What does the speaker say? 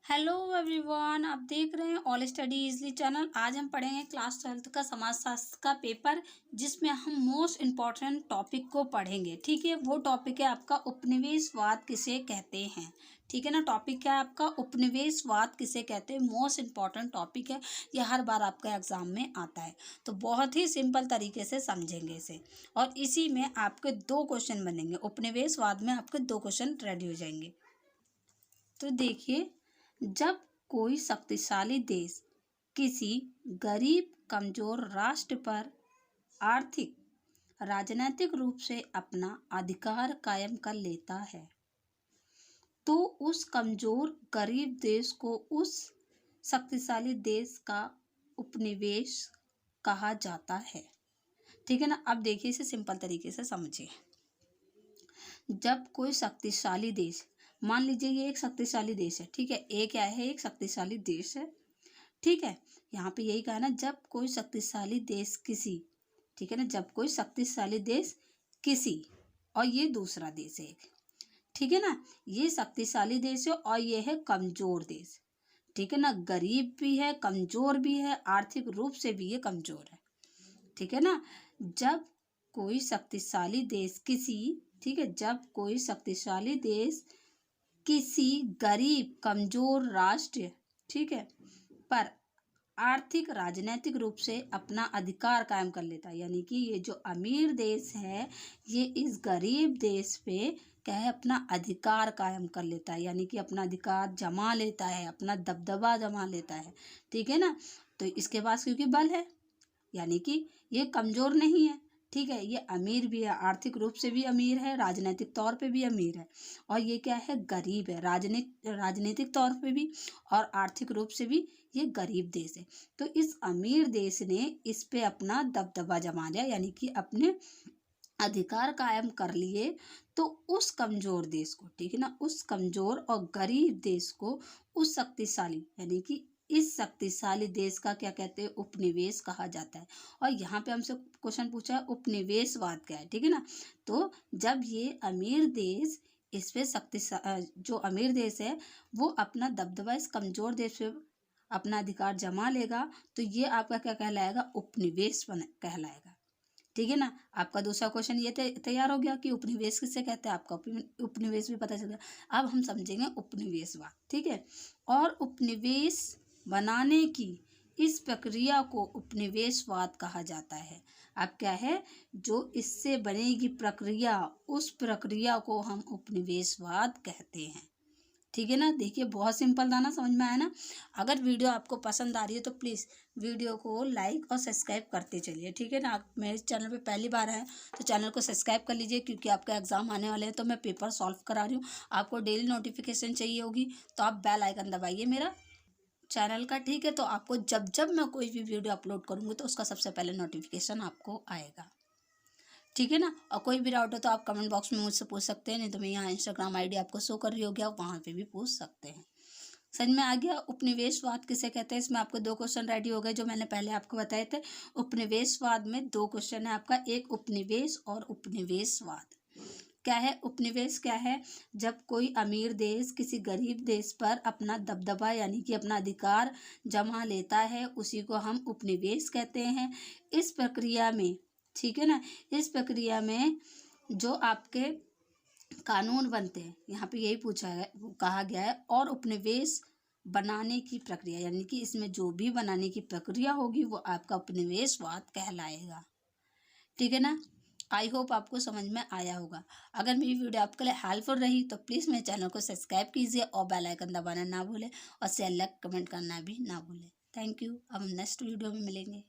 Hello everyone, आप देख रहे हैं ऑल स्टडी इजली चैनल। आज हम पढ़ेंगे क्लास 12th का समाजशास्त्र का पेपर, जिसमें हम मोस्ट इम्पॉर्टेंट टॉपिक को पढ़ेंगे। ठीक है, वो टॉपिक है आपका उपनिवेशवाद किसे कहते हैं। ठीक है ना, टॉपिक क्या है आपका, उपनिवेशवाद किसे कहते हैं। मोस्ट इम्पॉर्टेंट टॉपिक है, ये हर बार आपका एग्जाम में आता है। तो बहुत ही सिंपल तरीके से समझेंगे इसे, और इसी में आपके 2 क्वेश्चन बनेंगे। उपनिवेशवाद में आपके 2 क्वेश्चन रेडी हो जाएंगे। तो देखिए, जब कोई शक्तिशाली देश किसी गरीब कमजोर राष्ट्र पर आर्थिक राजनीतिक रूप से अपना अधिकार कायम कर लेता है, तो उस कमजोर गरीब देश को उस शक्तिशाली देश का उपनिवेश कहा जाता है। ठीक है ना। अब देखिए, इसे सिंपल तरीके से समझिए। जब कोई शक्तिशाली देश, मान लीजिए ये एक शक्तिशाली देश है। ठीक है, ये क्या है, एक शक्तिशाली देश है। ठीक है, यहाँ पे यही कहा ना, जब कोई शक्तिशाली देश किसी, ठीक है ना, जब कोई शक्तिशाली देश किसी, और ये दूसरा देश है एक। ठीक है ना, ये शक्तिशाली देश है और ये है कमजोर देश। ठीक है ना, गरीब भी है, कमजोर भी है, आर्थिक रूप से भी ये कमजोर है। ठीक है ना, जब कोई शक्तिशाली देश किसी, ठीक है, जब कोई शक्तिशाली देश किसी गरीब कमजोर राष्ट्र, ठीक है, पर आर्थिक राजनीतिक रूप से अपना अधिकार कायम कर लेता है, यानी कि ये जो अमीर देश है, ये इस गरीब देश पे क्या है, अपना अधिकार कायम कर लेता है, यानी कि अपना अधिकार जमा लेता है, अपना दबदबा जमा लेता है। ठीक है ना, तो इसके पास क्योंकि बल है, यानी कि ये कमजोर नहीं है। ठीक है, ये अमीर भी है, आर्थिक रूप से भी अमीर है, राजनीतिक तौर पे भी अमीर है, और ये क्या है, गरीब है, राजनीतिक तौर पे भी और आर्थिक रूप से भी ये गरीब देश है। तो इस अमीर देश ने इस पे अपना दबदबा जमा लिया, यानी कि अपने अधिकार कायम कर लिए। तो उस कमजोर देश को, ठीक है ना, उस कमजोर और गरीब देश को उस शक्तिशाली, यानी कि इस शक्तिशाली देश का क्या कहते हैं, उपनिवेश कहा जाता है। और यहाँ पे हमसे क्वेश्चन पूछा है उपनिवेशवाद क्या है। ठीक है ना, तो जब ये अमीर देश इस पे जो अमीर देश है वो अपना दबदबा इस कमजोर देश पे अपना अधिकार जमा लेगा, तो ये आपका क्या कहलाएगा, उपनिवेश कहलाएगा। ठीक है ना, आपका दूसरा क्वेश्चन ये तैयार हो गया कि उपनिवेश किसे कहते हैं, आपका उपनिवेश भी पता चल गया। अब हम समझेंगे उपनिवेशवाद। ठीक है, और उपनिवेश बनाने की इस प्रक्रिया को उपनिवेशवाद कहा जाता है। अब क्या है, जो इससे बनेगी प्रक्रिया, उस प्रक्रिया को हम उपनिवेशवाद कहते हैं। ठीक है ना, देखिए बहुत सिंपल था ना, समझ में आया ना। अगर वीडियो आपको पसंद आ रही है तो प्लीज़ वीडियो को लाइक और सब्सक्राइब करते चलिए। ठीक है ना, आप मेरे चैनल पे पहली बार आए तो चैनल को सब्सक्राइब कर लीजिए, क्योंकि आपका एग्जाम आने वाले हैं तो मैं पेपर सॉल्व करा रही हूँ। आपको डेली नोटिफिकेशन चाहिए होगी तो आप बेल आइकन दबाइए मेरा चैनल का। ठीक है, तो आपको जब जब मैं कोई भी वीडियो अपलोड करूँगी तो उसका सबसे पहले नोटिफिकेशन आपको आएगा। ठीक है ना, और कोई भी डाउट हो तो आप कमेंट बॉक्स में मुझसे पूछ सकते हैं, नहीं तो मैं यहाँ इंस्टाग्राम आईडी आपको शो कर रही होगी, आप वहाँ पे भी पूछ सकते हैं। समझ में आ गया उपनिवेशवाद किसे कहते हैं। इसमें आपको 2 क्वेश्चन रेडी हो गए, जो मैंने पहले आपको बताए थे। उपनिवेशवाद में 2 क्वेश्चन है आपका, एक उपनिवेश और उपनिवेशवाद। क्या है उपनिवेश, क्या है, जब कोई अमीर देश किसी गरीब देश पर अपना दबदबा, यानी कि अपना अधिकार जमा लेता है, उसी को हम उपनिवेश कहते हैं। इस प्रक्रिया में, ठीक है ना, इस प्रक्रिया में जो आपके कानून बनते हैं, यहाँ पे यही पूछा है, कहा गया है, और उपनिवेश बनाने की प्रक्रिया, यानी कि इसमें जो भी बनाने की प्रक्रिया होगी वो आपका उपनिवेशवाद कहलाएगा। ठीक है ना, आई होप आपको समझ में आया होगा। अगर मेरी वीडियो आपके लिए हेल्पफुल रही तो प्लीज़ मेरे चैनल को सब्सक्राइब कीजिए और बेल आइकन दबाना ना भूलें, और शेयर लाइक कमेंट करना भी ना भूलें। Thank you. अब हम नेक्स्ट वीडियो में मिलेंगे।